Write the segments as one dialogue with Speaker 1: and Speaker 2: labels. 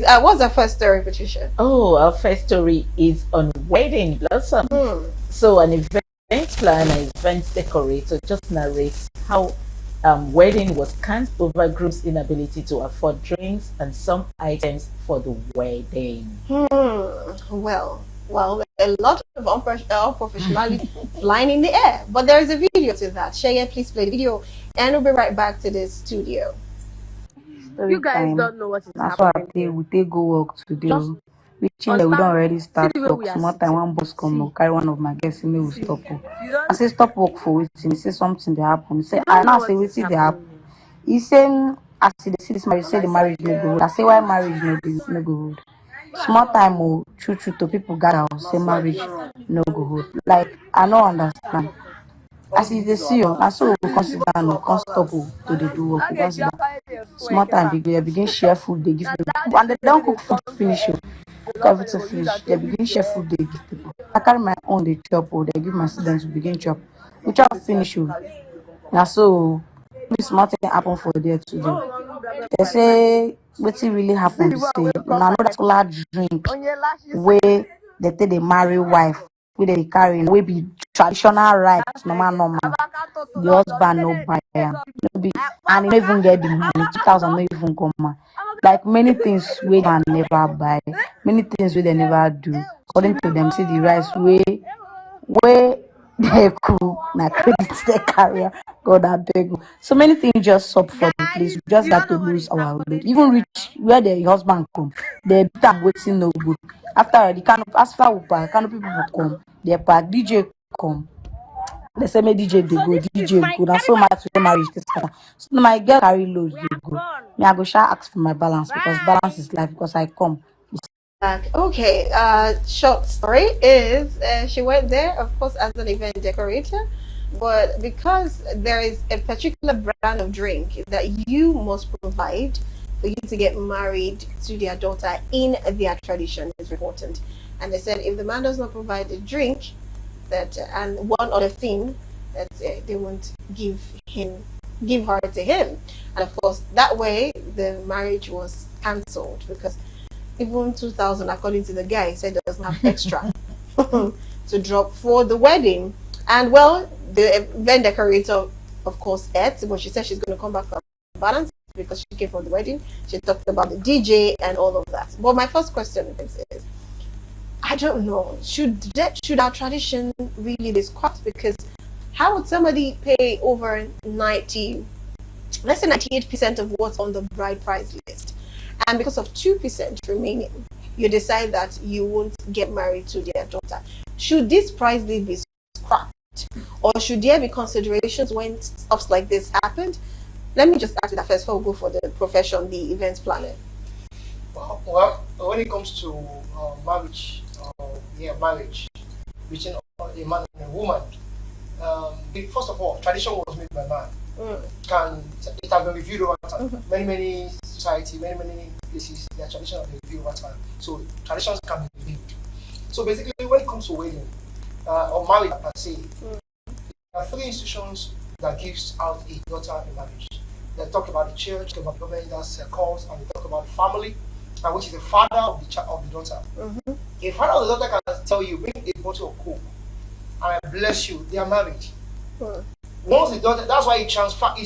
Speaker 1: what's our first story, Patricia?
Speaker 2: Oh, our first story is on wedding blossom. So an event planner, event decorator just narrates how wedding was cancelled over group's inability to afford drinks and some items for the wedding.
Speaker 1: Well, a lot of unprofessionality flying in the air, but there is a video to that. Shaya, please play the video, and we'll be right back to the studio.
Speaker 3: You guys don't know what is happening.
Speaker 4: That's why we take go work today.
Speaker 3: Just
Speaker 4: Reaching there, we don't already start work. Small time, one boss come, carry one of my guests, me will stop work. I say stop work for waiting. He say something they happen. He say I now say waiting they happen. He say I see this marriage, say the marriage no good. I say why marriage no good. Small time true to people gather say marriage no good. Like I don't understand. As they see you, and so we consider no can't stop to the do work. Consider small time they begin share food, they give people, and they don't cook food finish you. Everything finish, they begin share food, they give people. I carry my own, they chop, or they give my students to begin chop. We chop finish you. Now so this small thing happen for there today. They say what's really happened. Say now know that large drink where they take the marry wife. We they carry we be traditional rights, normal. The husband no buy am. No be and he no even get the money, 2,000 no even come. Like many things we can never buy, many things we they never do. According to them, see the rice way they cook na credit they carry. God I beg you. So many things just stop for the place. We just got to lose our load. Even reach where the husband come, they beat am waiting no good. After the kind of after we park, kind of people will come, they park, DJ come. They say me DJ they go, DJ go. And so much to marriage this kind. So my girl carry load they go. Me I go shall ask for my balance because balance is life because I come.
Speaker 1: Okay, short story is she went there, of course, as an event decorator, but because there is a particular brand of drink that you must provide for you to get married to their daughter in their tradition is important. And they said if the man does not provide the drink, that and one other thing that they won't give her to him, and of course that way the marriage was cancelled because even 2,000 according to the guy said doesn't have extra to drop for the wedding. And well, the event decorator of course ate, but she said she's going to come back for balance because she came from the wedding. She talked about the DJ and all of that. But my first question is I don't know, should our tradition really be squashed? Because how would somebody pay over 90, let's say 98% of what's on the bride price list, and because of 2% remaining, you decide that you won't get married to their daughter? Should this price list be scrapped, or should there be considerations when stuff like this happened? Let me just ask you that first before we go for the profession, the events planner.
Speaker 5: Well, when it comes to marriage, marriage between a man and a woman, first of all, tradition was made by man. It has been reviewed over time. Many society, many places, their tradition has been reviewed over time. So traditions can be reviewed. So basically, when it comes to wedding or marriage per se, there are three institutions that gives out a daughter in marriage. They talk about the church, talk about government, that's cause, and they talk about the family, and which is the father of the daughter. A father of the daughter can tell you, bring a bottle of coke, and I bless you. They are married. Once the daughter, that's why he's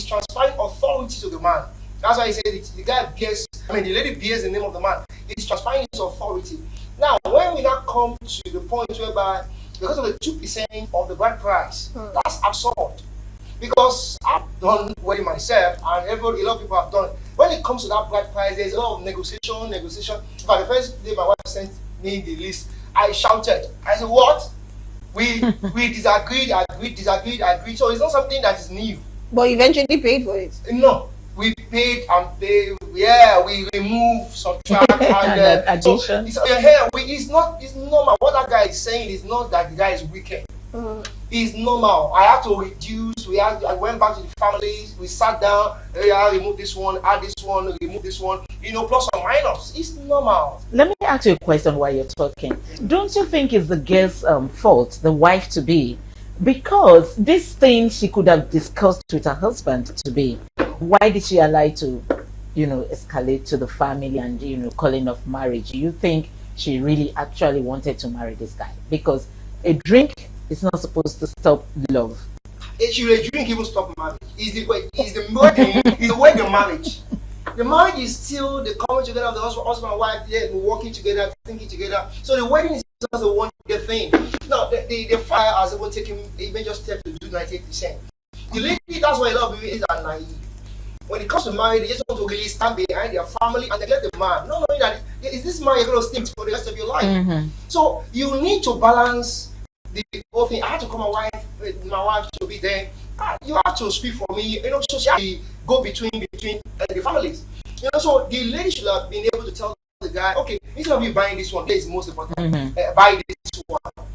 Speaker 5: transferring authority to the man. That's why he said the guy bears, the lady bears the name of the man. He's transferring his authority. Now, when we now come to the point whereby, because of the 2% of the bride price, that's absurd. Because I've done wedding myself, and a lot of people have done it. When it comes to that bride price, there's a lot of negotiation. But the first day my wife sent me the list, I shouted. I said, what? We disagreed. So it's not something that is new.
Speaker 1: But eventually paid for it.
Speaker 5: No, we paid and paid. Yeah, we remove, subtract, and
Speaker 2: addition.
Speaker 5: So it's normal. What that guy is saying is not that the guy is wicked. It's normal. I have to reduce. I went back to the families. We sat down. I remove this one, add this one, remove this one. Plus or minus. It's normal.
Speaker 2: Let me ask you a question while you're talking. Don't you think it's the girl's fault, the wife to be? Because this thing she could have discussed with her husband to be. Why did she allow it to, escalate to the family and, calling off marriage. You think she really actually wanted to marry this guy? Because a drink is not supposed to stop love.
Speaker 5: Should a drink even stop marriage? Is the wedding is the wedding marriage? The marriage is still the coming together of the husband and wife, working together, thinking together. So the wedding is just a one-day thing. Now, the fire has even taken a major step to do 98%. The lady, that's why a lot of people are naive. When it comes to marriage, they just want to really stand behind their family and neglect the man. Not knowing that is this man you're going to stick for the rest of your life.
Speaker 2: Mm-hmm.
Speaker 5: So you need to balance the whole thing. I had to call my wife to be there. You have to speak for me. So she has to go between the families. So the lady should have been able to tell the guy, okay, instead of you buying this one, this is most important.
Speaker 2: Mm-hmm.
Speaker 5: Buy this one.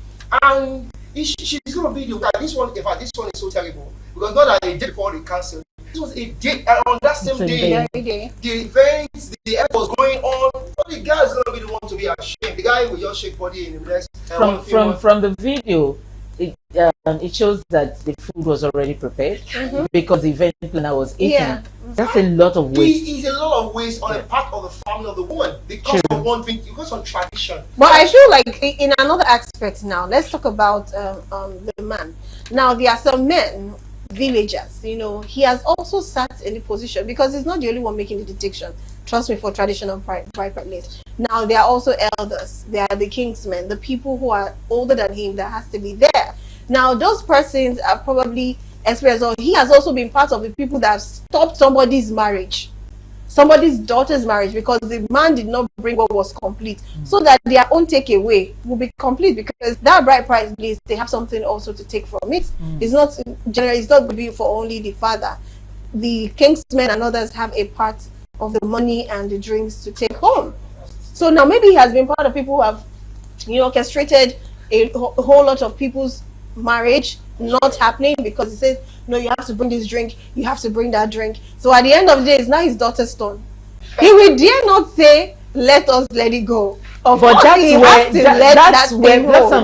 Speaker 5: And she's going to be the guy. This one, in fact, this one is so terrible because not that a day before they cancelled. This was a day, and on that same day, the events, the effort was going on. But the guy is going to be the one to be ashamed. The guy will just shake body in the rest.
Speaker 2: From the video, it shows that the food was already prepared because the event planner was eating. Yeah. That's a lot of waste.
Speaker 5: It's a lot of waste on the part of the family of the woman because of one thing, because of tradition.
Speaker 1: But I feel like in another aspect now, let's talk about the man. Now there are some men, villagers, he has also sat in the position because he's not the only one making the detection. Trust me, for traditional private list. Now there are also elders. There are the kingsmen, the people who are older than him that has to be there. Now those persons are probably experienced, or he has also been part of the people that have stopped somebody's marriage, somebody's daughter's marriage, because the man did not bring what was complete, so that their own takeaway will be complete, because that bride price list, they have something also to take from it. It's not generally, it's not going to be for only the father. The kingsmen and others have a part of the money and the drinks to take home. So now maybe he has been part of people who have orchestrated a whole lot of people's marriage not happening, because he says, no, you have to bring this drink, you have to bring that drink. So at the end of the day, it's now his daughter's turn. He will dare not say, let us let it go. Of course,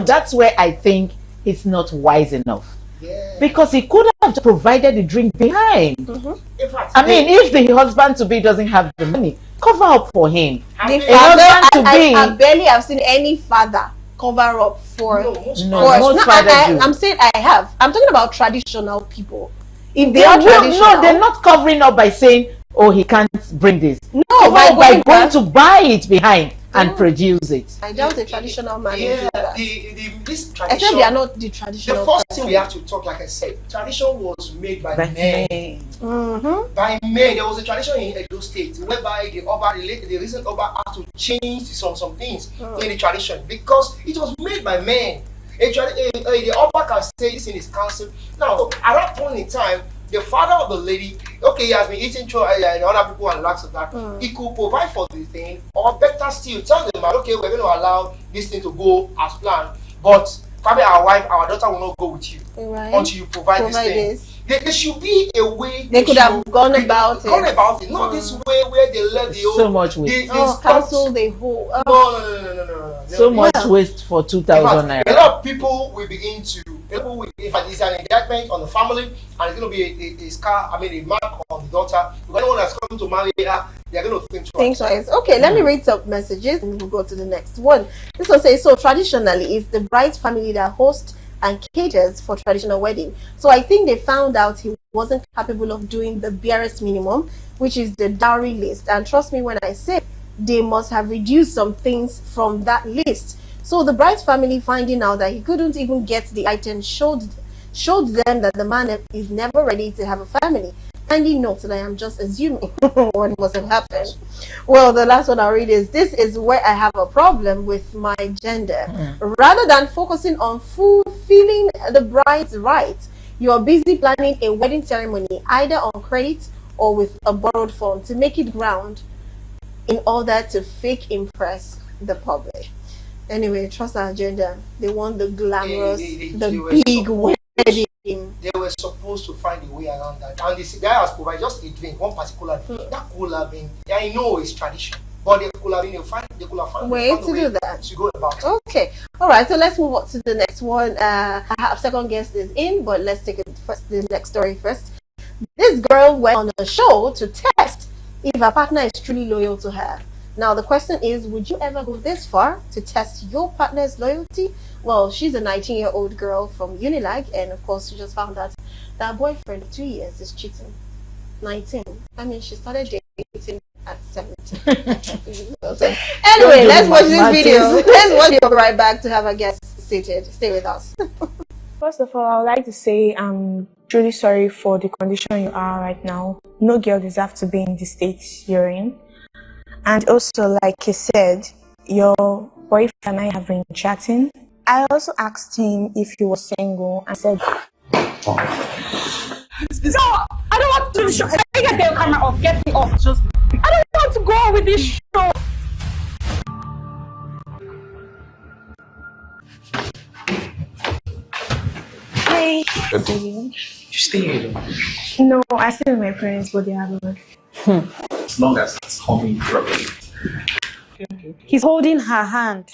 Speaker 2: that's where I think it's not wise enough. Yeah. Because he could have provided the drink behind. In fact, if the husband to be doesn't have the money, cover up for him.
Speaker 1: I barely have seen any father cover up for
Speaker 2: most fathers do.
Speaker 1: I'm saying I have. I'm talking about traditional people. If they
Speaker 2: are
Speaker 1: traditional,
Speaker 2: no, they're not covering up by saying, oh, he can't bring this.
Speaker 1: No,
Speaker 2: by going to buy it behind and produce it.
Speaker 1: I doubt the traditional man.
Speaker 5: This tradition,
Speaker 1: except they are not the traditional.
Speaker 5: The first thing we have to talk, like I said, tradition was made by men. By men. There was a tradition in Edo State whereby the recent Oba had to change some things in the tradition because it was made by men. The Oba can say this in his council. Now, at that point in time, the father of the lady, okay, he has been eating other people and lacks of that. He could provide for the thing, or better still, tell them, okay, we're going to allow this thing to go as planned, but probably our daughter will not go with you until you provide this thing. There should be a way
Speaker 1: they could have gone about it.
Speaker 5: Not this way where they let the
Speaker 2: so much waste.
Speaker 1: Cancel the whole.
Speaker 5: No.
Speaker 2: So much waste for 2,000 naira.
Speaker 5: A lot of people will begin to. If it's an indictment on the family, and it's going to be a mark on the daughter. If anyone that's coming to marry her, they're going to think twice.
Speaker 1: Okay, let me read some messages and we'll go to the next one. This one says, so traditionally, it's the bride's family that hosts and caters for traditional wedding. So I think they found out he wasn't capable of doing the barest minimum, which is the dowry list. And trust me when I say they must have reduced some things from that list. So the bride's family, finding out that he couldn't even get the item, showed them that the man is never ready to have a family. Kindly note that I am just assuming what must have happened. Well, the last one I'll read is, this is where I have a problem with my gender. Rather than focusing on fulfilling the bride's rights, you are busy planning a wedding ceremony, either on credit or with a borrowed fund, to make it ground in order to fake impress the public. Anyway, trust our agenda. They want the glamorous, the big wedding.
Speaker 5: They were supposed to find a way around that. And the guy has provided just a drink, one particular drink. That could have been, I know it's tradition, but they could have been a way
Speaker 1: to do that.
Speaker 5: To go about it.
Speaker 1: Okay. All right. So let's move on to the next one. I have second guest is in, but let's take it first. The next story first. This girl went on a show to test if her partner is truly loyal to her. Now, the question is, would you ever go this far to test your partner's loyalty? Well, she's a 19-year-old girl from Unilag, and of course, she just found out that her boyfriend of 2 years is cheating. 19. I mean, she started dating at 17. Anyway, let's watch this video. Let's watch it. We'll be right back to have our guests seated. Stay with us.
Speaker 6: First of all, I would like to say I'm truly sorry for the condition you are right now. No girl deserves to be in the state you're in. And also, like you said, your boyfriend and I have been chatting. I also asked him if he was single and said, no, I don't want to do the show. I get the camera off, get me off. Just, I don't want to go on with this show. Hey.
Speaker 7: You stay here.
Speaker 6: No, I stay with my parents, but they have work.
Speaker 7: As long as it's coming properly.
Speaker 6: He's holding her hand.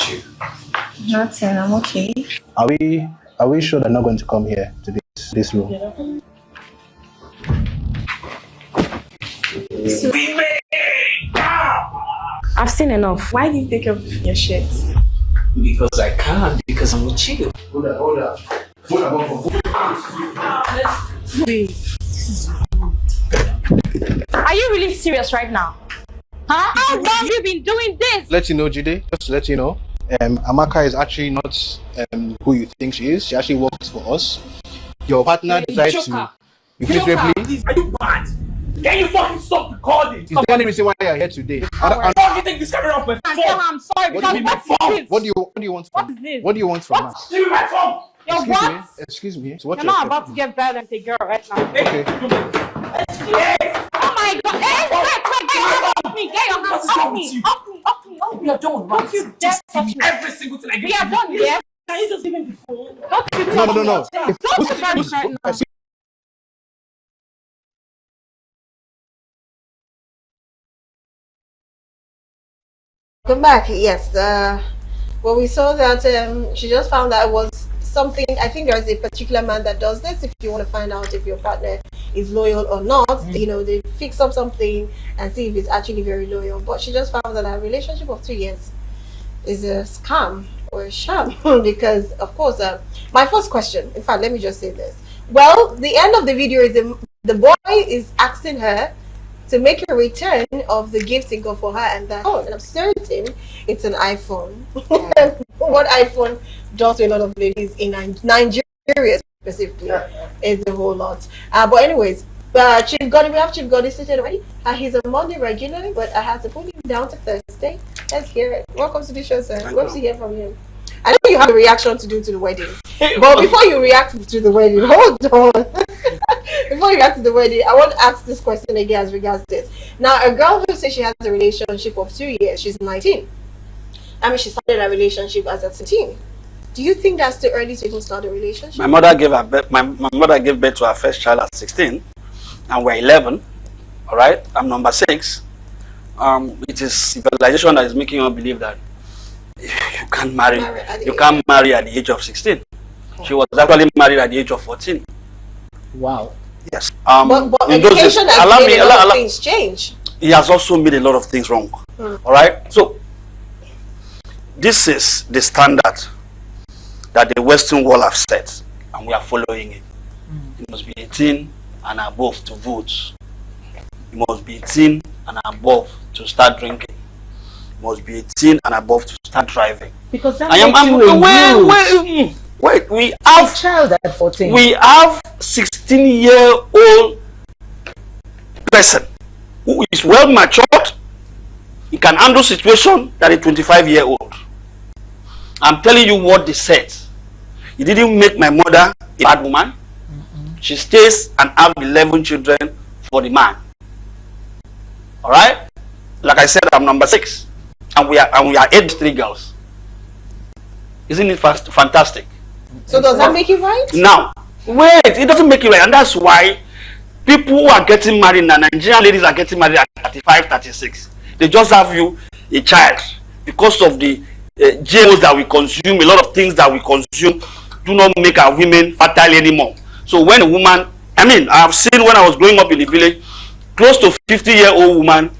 Speaker 6: Nothing, I'm okay.
Speaker 5: Are we sure they're not going to come here to this room?
Speaker 6: I've seen enough. Why do you take off your shirt?
Speaker 7: Because I can't, because I'm with you.
Speaker 5: Hold on.
Speaker 6: Wait. Are you really serious right now? Huh? How long have you been doing this?
Speaker 5: Let you know, Jide, just to let you know, Amaka is actually not who you think she is. She actually works for us. Your partner decides to refuse me.
Speaker 7: Are you mad? Can you fucking stop recording?
Speaker 5: Is the only reason why you're here today?
Speaker 7: How do you take this camera off my phone?
Speaker 6: I'm sorry,
Speaker 5: What do you
Speaker 6: because
Speaker 5: mean? What do you want from
Speaker 6: What is this?
Speaker 5: What do you want from us?
Speaker 7: Give me my phone!
Speaker 5: Excuse me. So what
Speaker 6: You're not about to get violent with a girl right now.
Speaker 5: Okay.
Speaker 6: Oh my god! Hey, off me! Get your hands off me! Off me!
Speaker 7: We are done, right?
Speaker 6: Don't you dare touch me!
Speaker 7: Every single thing I give
Speaker 6: We are done, yes?
Speaker 7: Can you just give me the phone?
Speaker 6: Don't you touch me!
Speaker 5: No.
Speaker 6: Don't touch me right now!
Speaker 1: Come back. Yes. Well, we saw that she just found that it was something. I think there's a particular man that does this. If you want to find out if your partner is loyal or not, you know, they fix up something and see if it's actually very loyal. But she just found that a relationship of 2 years is a scam or a sham because, of course, my first question. In fact, let me just say this. Well, the end of the video is the boy is asking her to make a return of the gift he got for her and that phone. And I'm certain it's an iPhone. What iPhone does to a lot of ladies in Nigeria specifically is a whole lot. But anyways, we have Chief Gotti seated already. He's a Monday regular, but I had to put him down to Thursday. Let's hear it. Welcome to the show, sir. Love to hear from him. I know you have a reaction to do to the wedding. But before you react to the wedding, hold on. Before you react to the wedding, I want to ask this question again as regards this. Now, a girl who says she has a relationship of 2 years, she's 19. I mean, she started a relationship as a 17. Do you think that's too early to even start a relationship?
Speaker 8: My mother gave birth to her first child at 16, and we're 11. All right, I'm number 6. It is civilization that is making us believe that you can't marry at the age of 16. She was actually married at the age of 14.
Speaker 2: Wow.
Speaker 8: Yes.
Speaker 1: But education has made a lot of things change.
Speaker 8: He has also made a lot of things wrong. All right. So this is the standard that the Western world have set, and we are following it. You must be 18 and above to vote. You must be 18 and above to start drinking. You must be 18 and above to start driving.
Speaker 2: Because that makes you a youth.
Speaker 8: Wait, we have
Speaker 2: a child at 14.
Speaker 8: We have 16-year-old person who is well matured. He can handle situation that a 25-year-old. I'm telling you what they said. He didn't make my mother a bad woman. She stays and have 11 children for the man. All right. Like I said, I'm number 6, and we are 83 girls. Isn't it fantastic?
Speaker 1: So does that make it right?
Speaker 8: Now, wait, it doesn't make it right, and that's why people who are getting married now, Nigerian ladies are getting married at 35, 36. They just have you a child because of the GMOs that we consume. A lot of things that we consume do not make our women fertile anymore. So when a woman, I mean, I've seen when I was growing up in the village, close to 50-year-old woman,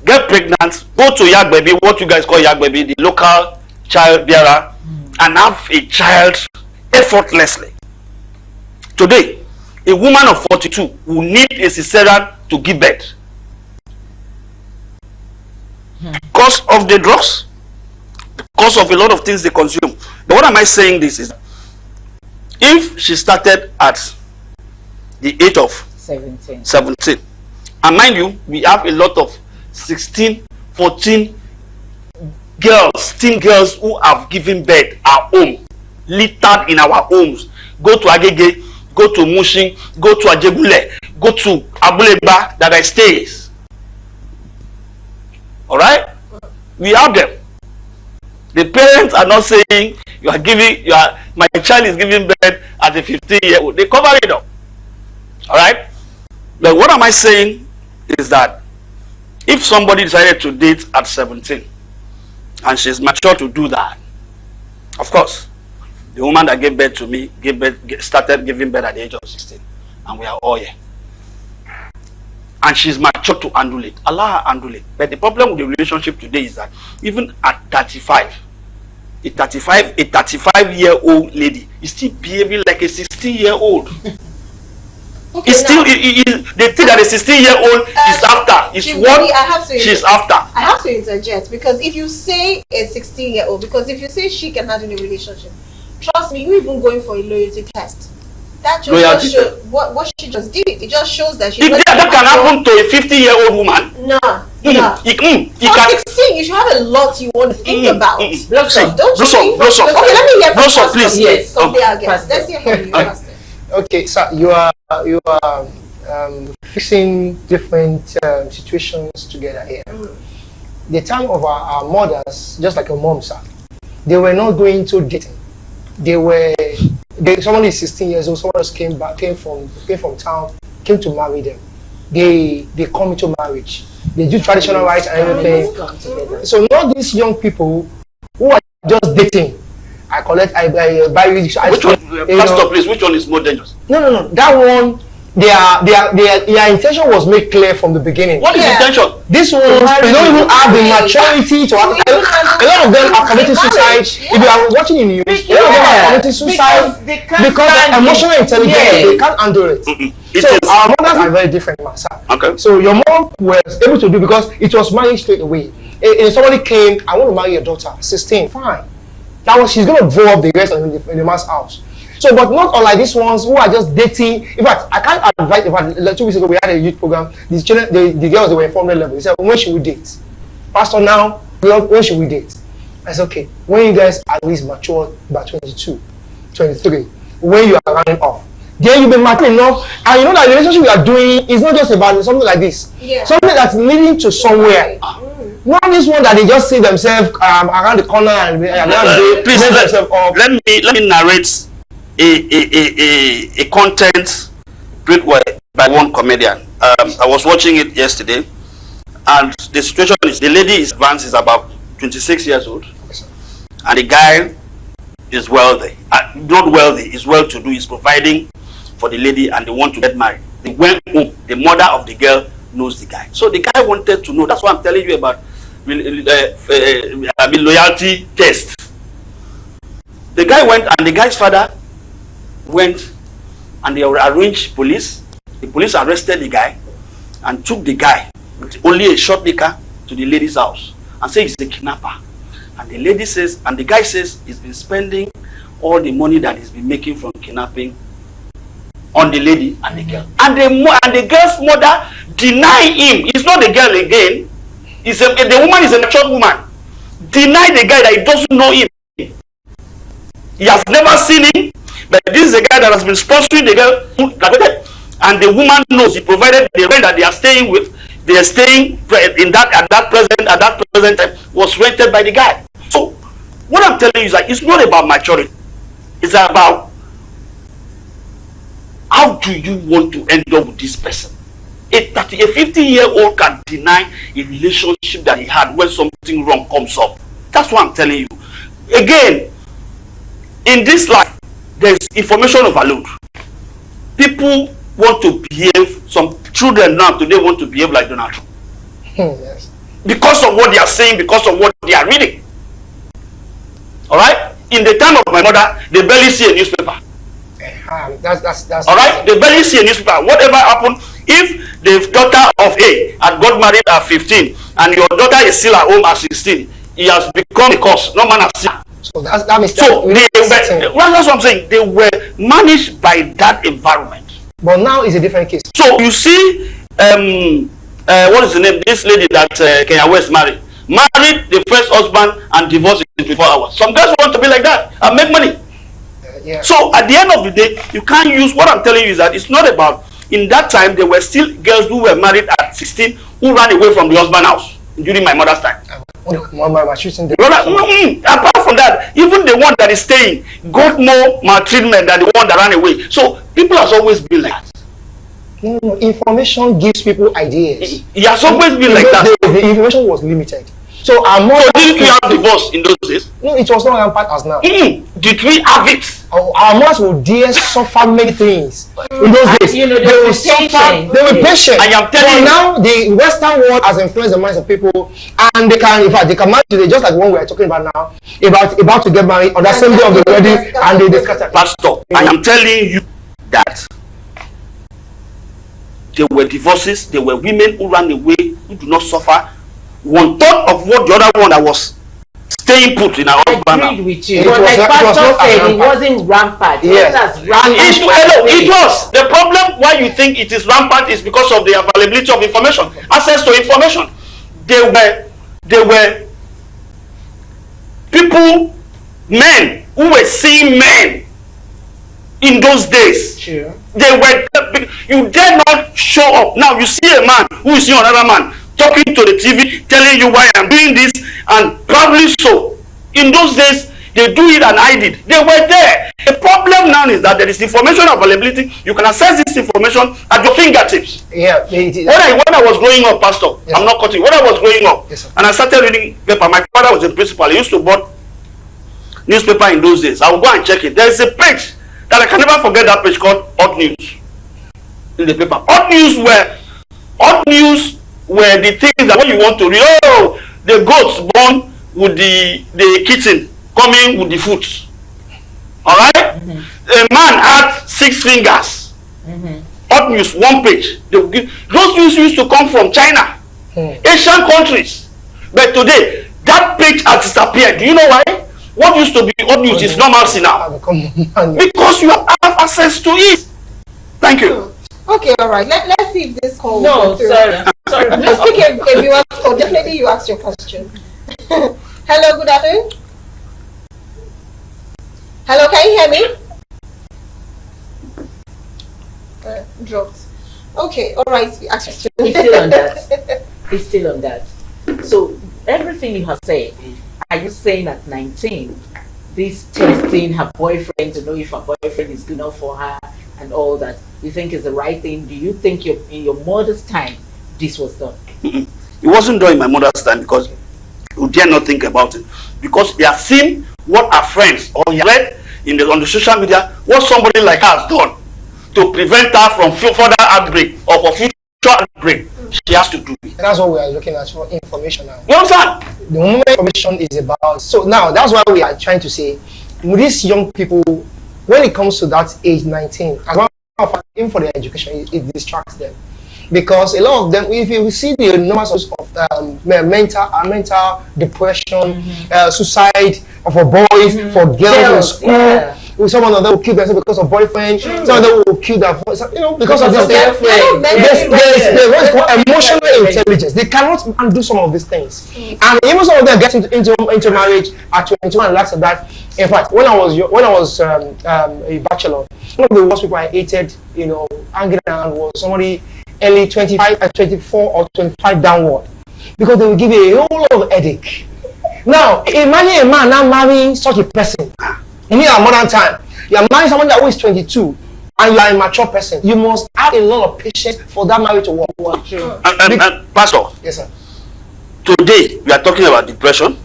Speaker 8: get pregnant, go to Yak Baby, what you guys call Yak Baby, the local child bearer, and have a child effortlessly. Today, a woman of 42 will need a cesarean to give birth. Because of the drugs, because of a lot of things they consume. But what am I saying this is, if she started at the age of 17, and mind you, we have a lot of 16, 14 girls, teen girls who have given birth at home, littered in our homes. Go to Agege, go to Mushin, go to Ajegule, go to Abuleba that I stays. All right, we have them. The parents are not saying my child is giving birth at a 15-year-old. They cover it up. All right. But what am I saying is that if somebody decided to date at 17 and she's mature to do that, of course, the woman that gave birth to me started giving birth at the age of 16, and we are all here. And she's mature to handle it. Allow her handle it. But the problem with the relationship today is that even at 35, a 35-year-old lady is still behaving like a 16-year-old.
Speaker 1: Okay,
Speaker 8: it's still they think that a 16-year-old is after. It's what she's after.
Speaker 1: I have to interject, because if you say a 16-year-old, because if you say she can handle a relationship, trust me, you even going for a loyalty test. That just shows what she just did. It just shows that she.
Speaker 8: If that can happen to a 50-year-old woman.
Speaker 1: No. For 16, you should have a lot you want to think about.
Speaker 8: Blossom.
Speaker 1: Okay, let me hear from
Speaker 8: Blossom, please.
Speaker 1: Yes. Let's hear from you, Pastor.
Speaker 5: Okay, so you are fixing different situations together here. The time of our mothers, just like your mom, sir, they were not going to dating. Someone is 16 years old, someone else came from town, came to marry them. They come into marriage. They do traditional rites and everything. So not these young people who are just dating. I buy which
Speaker 8: Pastor, please, which one is more dangerous?
Speaker 5: No. That one, their intention was made clear from the beginning.
Speaker 8: What is the intention?
Speaker 5: This one, they don't even have the maturity to have. A lot of them are committing suicide. If you are watching in the news, a lot of them are committing suicide because of emotional intelligence. They can't handle it. So our mothers are very different, sir. Okay. So your mom was able to do, because it was marriage straight away. If somebody came, I want to marry your daughter, 16, fine. Now she's going to blow up the rest in the man's house. So, but not unlike these ones who are just dating. In fact, I can't advise. In fact, like 2 weeks ago we had a youth program. These children, the girls, they were informed level. They said, when should we date? Pastor, now, when should we date? I said, okay, when you guys at least mature by 22, 23, when you are running off, then you've been mature enough, and you know that the relationship we are doing is not just about something like this. Yeah. Something that's leading to somewhere. Not this one that they just see themselves around the corner and
Speaker 8: please let me narrate a content great by one comedian. I was watching it yesterday, and the situation is the lady is advanced, is about 26 years old, and the guy is wealthy. Not wealthy, is well-to-do. Is providing for the lady, and they want to get married. They went home. The mother of the girl knows the guy, so the guy wanted to know. That's what I'm telling you about. Loyalty test. The guy went, and the guy's father went, and they arranged police. The police arrested the guy and took the guy with only a short liquor to the lady's house and said he's a kidnapper. And the lady says, and the guy says he's been spending all the money that he's been making from kidnapping on the lady and the girl. And the girl's mother denied him. It's not the girl again. The woman is a mature woman. Deny the guy that he doesn't know him. He has never seen him, but this is a guy that has been sponsoring the girl who graduated, and the woman knows he provided the rent that they are staying with. They are staying in at that present time was rented by the guy. So what I'm telling you is that it's not about maturity. It's about how do you want to end up with this person. A 50-year-old can deny a relationship that he had when something wrong comes up. That's what I'm telling you. Again, in this life, there's information overload. People want to behave. Some children now today want to behave like Donald Trump.
Speaker 5: Yes.
Speaker 8: Because of what they are saying, because of what they are reading. Alright? In the time of my mother, they barely see a newspaper.
Speaker 5: That's
Speaker 8: all right, they barely see a newspaper. Whatever happened, if the daughter of A had got married at 15 and your daughter is still at home at 16, he has become a curse. No man has seen.
Speaker 5: So that means
Speaker 8: so that's what I'm saying. They were managed by that environment.
Speaker 5: But now it's a different case.
Speaker 8: So you see, what is the name? This lady that Kenya West married the first husband and divorced in 24 hours. Some guys want to be like that and make money.
Speaker 5: Yeah.
Speaker 8: So at the end of the day, you can't use, what I'm telling you is that it's not about, in that time there were still girls who were married at 16 who ran away from the husband's house during my mother's time. Apart from that, even the one that is staying got more maltreatment than the one that ran away. So people has always been like that.
Speaker 5: No, information gives people ideas.
Speaker 8: It has always been like that.
Speaker 5: The information was limited. So
Speaker 8: did we have divorce in those days?
Speaker 5: No, it was not rampant as now.
Speaker 8: Did we have it?
Speaker 5: Our mothers would dare suffer many things in those days.
Speaker 2: You know,
Speaker 5: they will suffer. They were patient.
Speaker 8: I am telling you.
Speaker 5: Now the Western world has influenced the minds of people, and they can, in fact, they can marry today, just like the one we are talking about now, about to get married on the same day of the wedding, and they discuss it.
Speaker 8: Pastor, I am telling you that there were divorces, there were women who ran away, who do not suffer one third of what the other one that was staying put in our husband.
Speaker 2: I agreed with you. But like Pastor said, it wasn't rampant.
Speaker 8: Yes. It was. The problem why you think it is rampant is because of the availability of information, access to information. There were people, men who were seeing men in those days.
Speaker 5: Sure.
Speaker 8: You dare not show up. Now you see a man who is seeing another man talking to the TV, telling you why I'm doing this, and probably so. In those days, they do it and hide it. They were there. The problem now is that there is information availability. You can access this information at your fingertips.
Speaker 5: Yeah.
Speaker 8: When I was growing up, Pastor, yes, I'm not cutting. When I was growing up,
Speaker 5: yes,
Speaker 8: and I started reading paper, my father was a principal. He used to buy newspaper in those days. I would go and check it. There is a page that I can never forget, that page called Hot News in the paper. Hot News were the things that when you want to read, oh, the goats born with the kitten coming with the foot. Alright? A man had 6 fingers. Hot News, 1 page. Those news used to come from China, Asian countries. But today, that page has disappeared. Do you know why? What used to be Hot News is normalcy now. Because you have access to it. Thank you.
Speaker 1: Okay, all right. Let's see if this call
Speaker 2: will go through. Sorry.
Speaker 1: Let's pick a viewer's call. Definitely you ask your question. Hello, good afternoon. Hello, can you hear me? Dropped. Okay, all right. Ask your question.
Speaker 2: He's still on that. He's still on that. So everything you have said, are you saying at 19, this testing her boyfriend to know if her boyfriend is good enough for her and all that, you think is the right thing? Do you think in your mother's time this was done?
Speaker 8: It wasn't done in my mother's time because you dare not think about it. Because they have seen what our friends or read on the social media, what somebody like her has done to prevent her from further outbreak or for future outbreak. She has to do it.
Speaker 5: That's what we are looking at for information now.
Speaker 8: You understand?
Speaker 5: The moment information is about, so now that's why we are trying to say, with these young people, when it comes to that age 19, as well as even for their education, it distracts them. Because a lot of them, if you see the numbers of mental depression, suicide for boys, for girls in school, some of them will kill themselves because of boyfriend, some of them will kill their, because of this. There's what is called emotional intelligence. They cannot do some of these things, and even some of them get into marriage at 21 and last of that. In fact, when I was a bachelor, one of the worst people I hated, hanging around was somebody early 25, 24 or 25 downward, because they will give you a whole lot of headache. Now, imagine a man now marrying such a person. In our modern time, you are marrying someone that is 22 and you are a mature person. You must have a lot of patience for that marriage to work.
Speaker 8: And Pastor,
Speaker 5: yes, sir.
Speaker 8: Today we are talking about depression.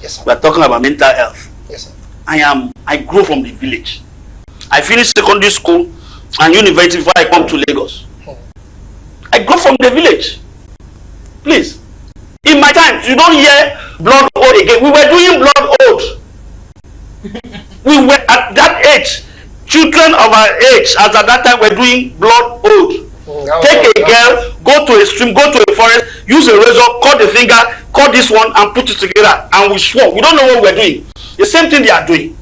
Speaker 5: Yes, sir.
Speaker 8: We are talking about mental health.
Speaker 5: Yes, sir.
Speaker 8: I grew from the village. I finished secondary school and university before I come to Lagos. I go from the village. Please. In my time, you don't hear blood oath again. We were doing blood oath. We were at that age. Children of our age, as at that time, were doing blood oath. Take a girl, go to a stream, go to a forest, use a razor, cut the finger, cut this one, and put it together. And we swore. We don't know what we're doing. The same thing they are doing.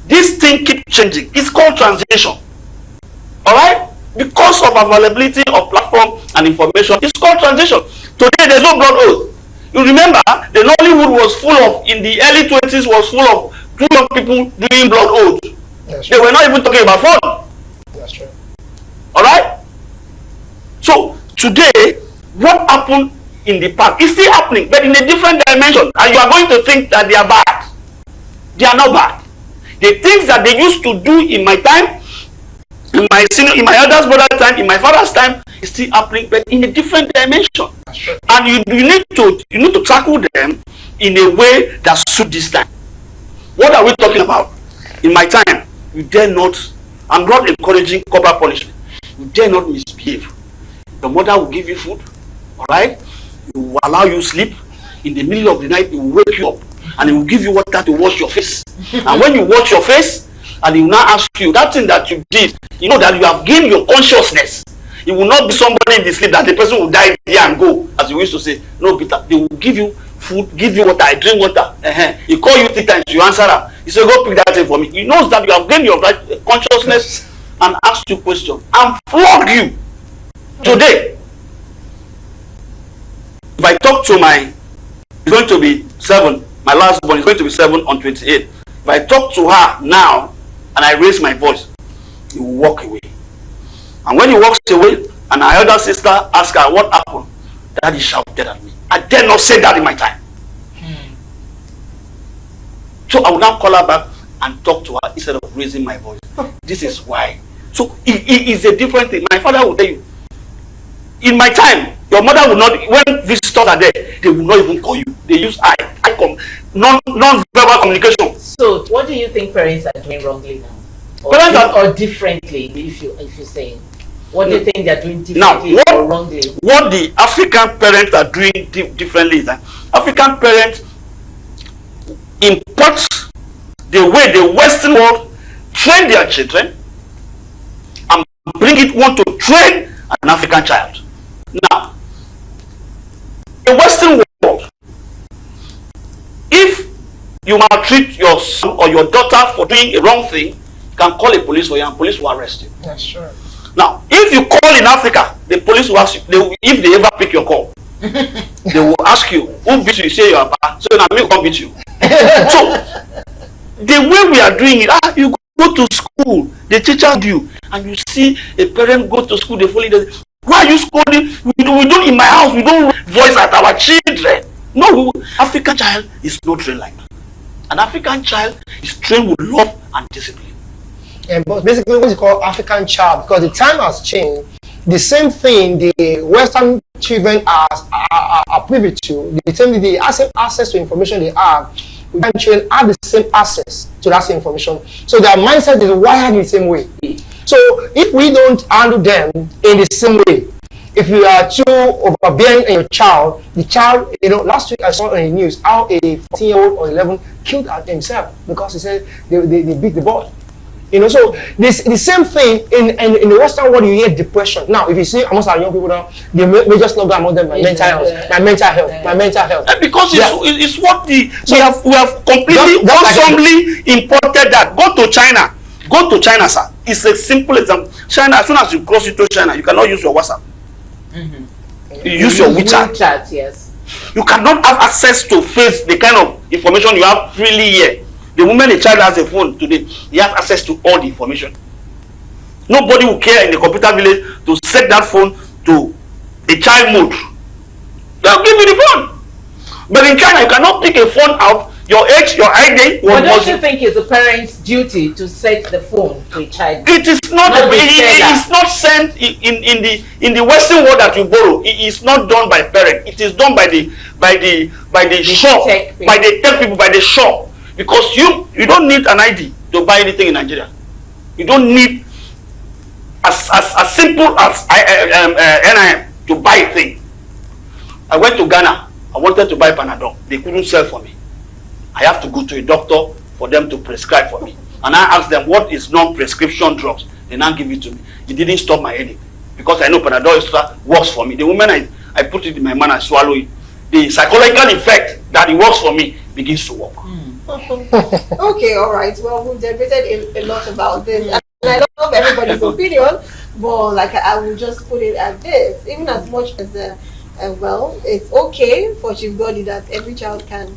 Speaker 8: This thing keeps changing. It's called translation. Alright? Because of availability of platform and information, it's called translation. Today, there's no blood oath. You remember, the Nollywood was full of, in the early 20s, was full of two young people doing blood oath. They were not even talking about fun.
Speaker 5: That's true.
Speaker 8: Alright? So, today, what happened in the past is still happening, but in a different dimension. And you are going to think that they are bad. They are not bad. The things that they used to do in my time, in my elders' brother's time, in my father's time, is still happening, but in a different dimension. And you need to tackle them in a way that suits this time. What are we talking about? In my time, you dare not. I'm not encouraging corporal punishment. You dare not misbehave. Your mother will give you food, all right? It will allow you sleep. In the middle of the night, it will wake you up, and it will give you water to wash your face. And when you wash your face, and he will now ask you that thing that you did, you know that you have gained your consciousness. It will not be somebody in the sleep that the person will die here and go, as we used to say. No, Peter, they will give you food, give you water, I drink water. He call you 3 times, you answer her. He say, go pick that thing for me. He knows that you have gained your consciousness and ask you question and flog you. Today, if I talk to it's going to be 7, my last born is going to be 7 on 28. If I talk to her now and I raise my voice, he will walk away. And when he walks away, and our elder sister asks her what happened, Daddy shouted at me. I dare not say that in my time. So I will now call her back and talk to her instead of raising my voice. This is why. So it is a different thing. My father will tell you, in my time, your mother will not, when visitors are there, they will not even call you. They use non-verbal communication.
Speaker 2: So what do you think parents are doing wrongly now? Or differently, if you say? What do you think they're doing differently or wrongly?
Speaker 8: What the African parents are doing differently is that African parents import the way the Western world train their children and want to train an African child. Now, the Western world, if you maltreat your son or your daughter for doing a wrong thing, you can call a police for you and police will arrest you.
Speaker 5: That's true.
Speaker 8: Now, if you call in Africa, the police will ask you, if they ever pick your call, they will ask you, who beat you? You say your papa. So now me come beat you. So, the way we are doing it, you go to school, the teacher do you, and you see a parent go to school, they follow it. Why are you scolding? We don't in my house, we don't voice at our children. No, African child is not trained like that. An African child is trained with love and discipline.
Speaker 5: And but basically what is called African child, because the time has changed. The same thing the Western children are privy to, the same the access to information they have, Western children have the same access to that same information. So their mindset is wired in the same way. So if we don't handle them in the same way, if you are too overbearing in your child, the child, last week I saw on the news how a 14-year-old or 11 killed himself because he said they beat the boy. So the same thing in the Western world, you hear depression. Now, if you see amongst our young people now, the major slogan among them, my mental health.
Speaker 8: And because it's what we have completely awesomely imported that. Go to China, sir. It's a simple example. China, as soon as you cross into China, you cannot use your WhatsApp. You use your WeChat.
Speaker 2: Yes.
Speaker 8: You cannot have access to face the kind of information you have freely here. The moment a child has a phone today, he has access to all the information. Nobody will care in the computer village to set that phone to a child mode. They'll give you the phone. But in China, you cannot pick a phone out. Your age, your ID.
Speaker 2: But don't you think it's a parent's duty to set the phone to a child?
Speaker 8: It is not. It is not sent in the Western world that you borrow. It is not done by parent. It is done by the shop, by the tech people, by the shop. Because you don't need an ID to buy anything in Nigeria. You don't need as simple as NIM to buy a thing. I went to Ghana. I wanted to buy Panadol. They couldn't sell for me. I have to go to a doctor for them to prescribe for me. And I asked them, what is non-prescription drugs? They now give it to me. It didn't stop my headache. Because I know Panadol works for me. The moment I put it in my mouth and swallow it, the psychological effect that it works for me begins to work.
Speaker 1: Okay, all right. Well, we've debated a lot about this. And I love everybody's opinion, but like I will just put it at this. Even as much as, well, it's okay for Chief Godi that every child can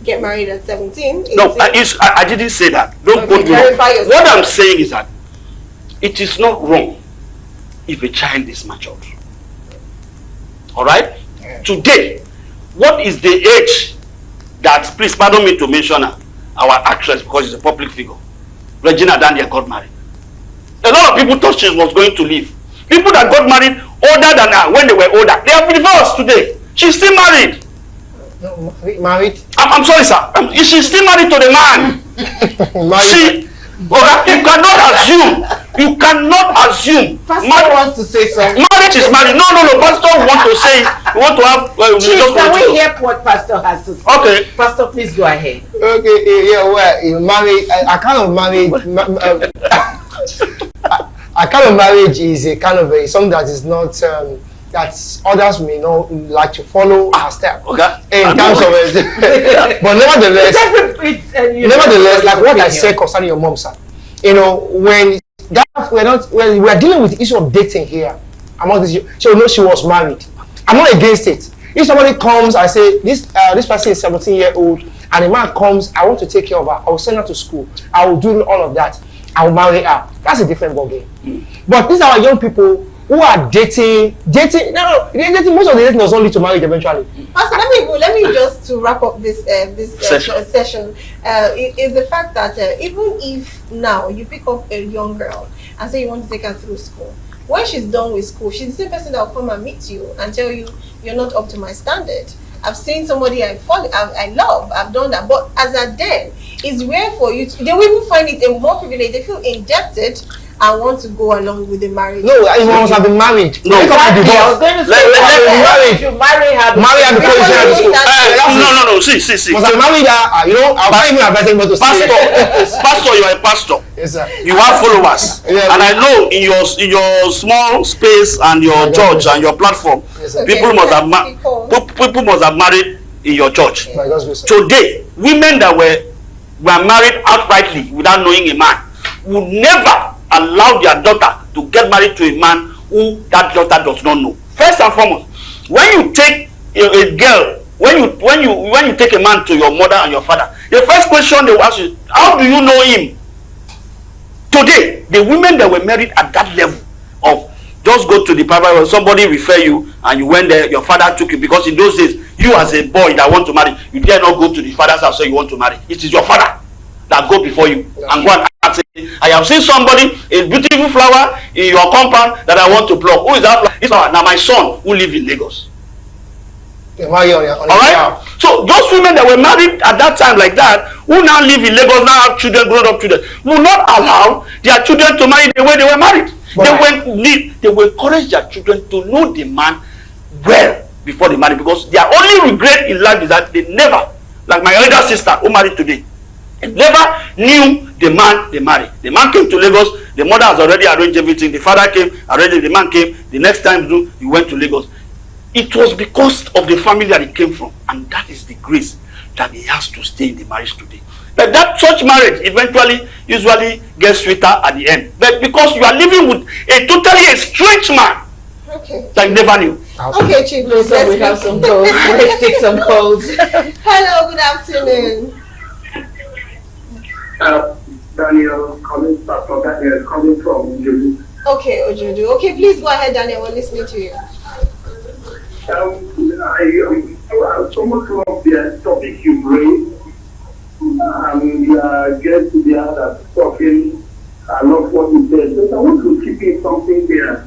Speaker 1: get married at 17.
Speaker 8: No, I didn't say that. Don't quote me. What I'm saying is that it is not wrong if a child is matured. All right? Yeah. Today, what is the age that, please pardon me to mention her, our actress, because she's a public figure, Regina Daniel, got married. A lot of people thought she was going to leave. People that got married older than her when they were older, they have divorced today. She's still married.
Speaker 5: No, married?
Speaker 8: I'm sorry, sir. She's still married to the man. You cannot assume. You cannot assume.
Speaker 3: Pastor wants to say something.
Speaker 8: Marriage is marriage. No. Pastor want to say. You want to have.
Speaker 3: Chief, can we hear what Pastor has to say?
Speaker 8: Okay.
Speaker 3: Pastor, please go ahead.
Speaker 5: Okay. Yeah. Well, marriage. I kind of marriage. A kind of marriage is a kind of something that is not. That others may not like to follow our step.
Speaker 8: Okay.
Speaker 5: In terms of it. But nevertheless, like what I said concerning your mom, sir. You know, when we're dealing with the issue of dating here, among this, she will know she was married. I'm not against it. If somebody comes, I say this person is 17-year-old, and a man comes, I want to take care of her. I will send her to school. I will do all of that. I will marry her. That's a different ballgame. But these are our young people who are dating. Most of the dating was only to marriage eventually.
Speaker 1: Pastor, let me just to wrap up this session. Is the fact that even if now you pick up a young girl and say you want to take her through school, when she's done with school, she's the same person that will come and meet you and tell you you're not up to my standard. I've seen somebody I love, I've done that, but as a then, it's rare for you to, they will even find it a more privilege. They feel indebted and want to go along with the marriage.
Speaker 5: No, you must have been married.
Speaker 3: No, exactly. I was going to say, you marry her
Speaker 5: before you share the school.
Speaker 8: No. See.
Speaker 5: Must have married her. You know, I'm not even advising what to say.
Speaker 8: Pastor, you are a pastor.
Speaker 5: Yes, sir.
Speaker 8: You have followers, and I know in your small space and your church and your platform,
Speaker 5: yes,
Speaker 8: people must have married in your church. Today, women that were married outrightly without knowing a man would never allow their daughter to get married to a man who that daughter does not know. First and foremost, when you take a girl, when you take a man to your mother and your father, the first question they will ask you, how do you know him? Today, the women that were married at that level of just go to the private where somebody refer you and you went there, your father took you, because in those days, you as a boy that want to marry, you dare not go to the father's house say you want to marry. It is your father that go before you and go and ask, I have seen somebody, a beautiful flower in your compound that I want to pluck. Who is that flower? This flower. Now my son who live in Lagos. Alright? So those women that were married at that time like that, who now live in Lagos, now have children, grown up children, will not allow their children to marry the way they were married. They will encourage their children to know the man well before they marry, because their only regret in life is that they never, like my elder sister who married today, never knew the man they married. The man came to Lagos, the mother has already arranged everything, the father came, already the man came, the next time he went to Lagos. It was because of the family that he came from, and that is the grace that he has to stay in the marriage today. But that such marriage eventually usually gets sweeter at the end. But because you are living with a totally estranged man, that you never knew.
Speaker 1: Okay, Chief, let's
Speaker 3: have some calls. Let's take some calls.
Speaker 1: Hello, good afternoon.
Speaker 9: Daniel coming from Ojodu.
Speaker 1: Okay, Ojodu. Okay, please go ahead, Daniel. We're listening to you.
Speaker 9: I so much love the topic you bring. Get to the other talking. I love what you said, but I want to keep in something there.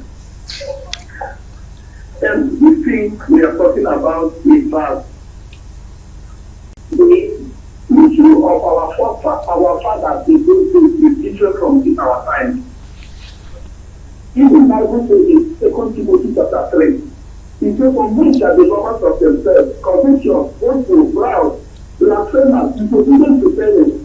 Speaker 9: And this thing we are talking about is that the issue of our fathers is different from our time. Even Bible says in 2 Timothy chapter 3, He said, from which are the lovers of themselves, conviction, boastful, proud, blasphemous, disobedient to parents,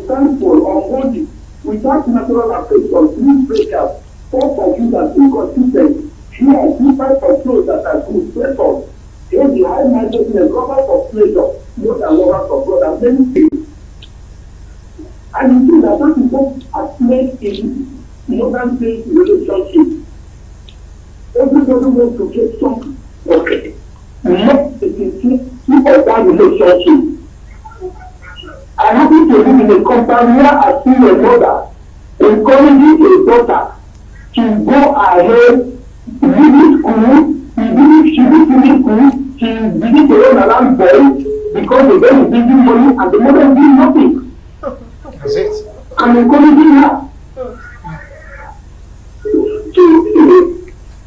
Speaker 9: thankful, unholy, without natural affection, please breakers, false confusers, inconsistent, pure, people of clothes that are good, traitors, the high-mindedness, lovers of pleasure, more than lovers of God, and many things. And you see that that is what has made in modern day relationship. Everybody wants to get something. Okay. Not the intensity of that relationship. I happen to live in a company where I see a mother encouraging a daughter to go ahead, leave school, she will finish school, she begins to run around boys because the girl is giving money and the mother is doing nothing.
Speaker 5: That's it.
Speaker 9: I'm encouraging her.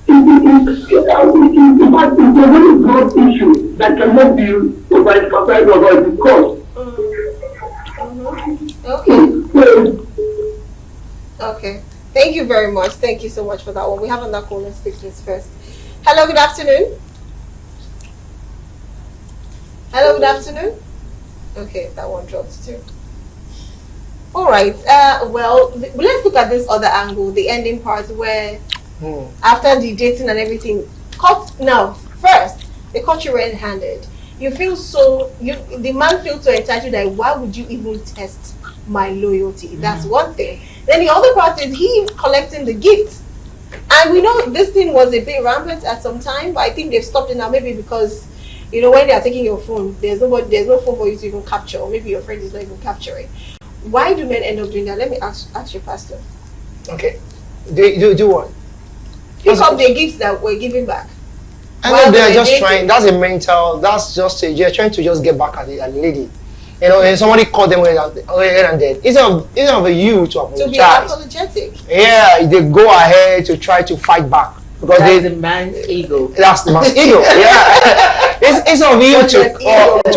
Speaker 9: In fact, it's a very broad issue that cannot be over-emphasized or discussed.
Speaker 1: Okay. Okay. Thank you very much. Thank you so much for that one. We have another call. Let's take this first. Hello, good afternoon. Hello, good afternoon. Okay, that one dropped too. All right. Well, let's look at this other angle, the ending part where after the dating and everything, now first they caught you red-handed. You feel so the man feels so entitled that why would you even test my loyalty? That's one thing. Then the other part is he collecting the gifts. And we know this thing was a bit rampant at some time, but I think they've stopped it now, maybe because when they are taking your phone, there's no phone for you to even capture, or maybe your friend is not even capturing. Why do men end up doing that? Let me ask you, Pastor.
Speaker 5: Okay. Do what?
Speaker 1: Pick up the gifts that we're giving back.
Speaker 5: And they're just trying, that's you're trying to just get back at the lady. And somebody called them when and dead. Instead of you to apologize.
Speaker 1: To be apologetic.
Speaker 5: Yeah, they go ahead to try to fight back. Because
Speaker 2: that's the man's ego.
Speaker 5: That's the man's ego, yeah. It's of you to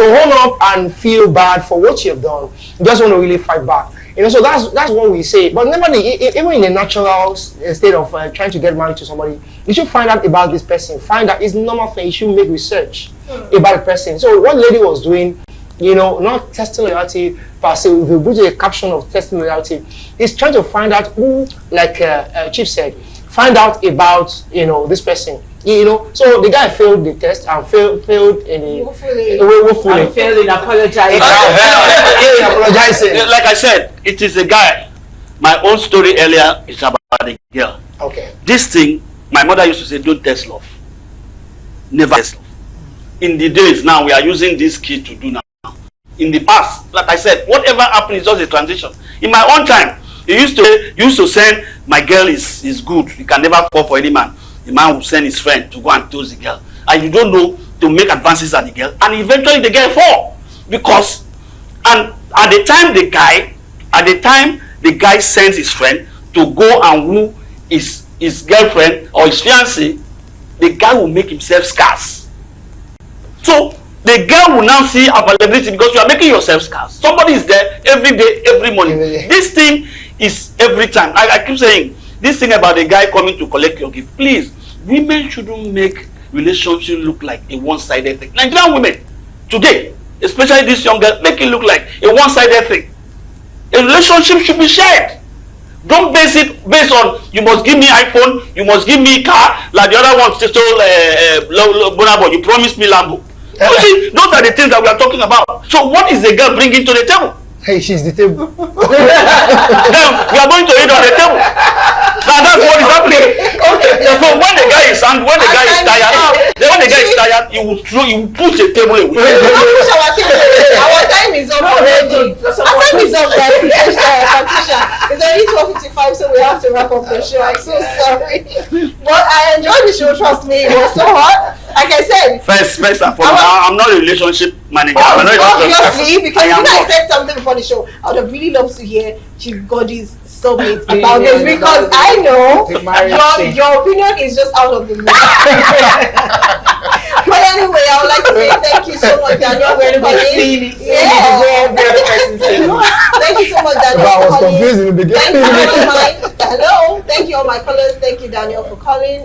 Speaker 5: hold up and feel bad for what you've done. You just want to really fight back. So that's what we say. But never, even in a natural state of trying to get married to somebody, you should find out about this person. Find out it's normal thing. You should make research about the person. So what lady was doing, not testing loyalty per se, if you put a caption of testing loyalty, is trying to find out who, like Chief said, find out about this person. So the guy failed the test and failed in a woefully.
Speaker 2: And failed in apologizing.
Speaker 8: Like I said, it is a guy. My own story earlier is about a girl.
Speaker 5: Okay.
Speaker 8: This thing, my mother used to say, don't test love. Never test love. In the days now, we are using this key to do now. In the past, like I said, whatever happened is just a transition. In my own time, you used to send, my girl is good. You can never fall for any man. The man will send his friend to go and toast the girl. And you don't know to make advances at the girl. And eventually the girl fall. Because, and at the time the guy sends his friend to go and woo his girlfriend or his fiancée, the guy will make himself scarce. So, the girl will now see availability because you are making yourself scarce. Somebody is there every day, every morning. This thing is every time. I keep saying, this thing about the guy coming to collect your gift. Please, women shouldn't make relationship look like a one-sided thing. Nigerian women today, especially this young girl, make it look like a one-sided thing. A relationship should be shared. Don't base it based on you must give me iPhone, you must give me car, like the other one stole Bonabo, you promised me Lambo. You see, those are the things that we are talking about. So what is the girl bringing to the table?
Speaker 5: Hey, she's the table.
Speaker 8: Then we are going to eat on the table. Now that's what is happening. Okay. So when the guy is tired, he will push the table away.
Speaker 1: Our time is up already. Our time is up, Patricia. It's already 12:55, so we have to wrap up the show. I'm so sorry, but I enjoyed the show. Trust me, it was so hot. Like I said,
Speaker 8: first and foremost, I'm not a relationship manager.
Speaker 1: Obviously, because you guys said something before the show. I would have really loved to hear Chief Goddy's summit about this, because I know your opinion is just out of the loop. But anyway, I would like to say thank you so much, Daniel, for calling. Thank you so much, Daniel.
Speaker 5: I was confused in the beginning.
Speaker 1: Hello, thank you all my callers. Thank you, Daniel, for calling.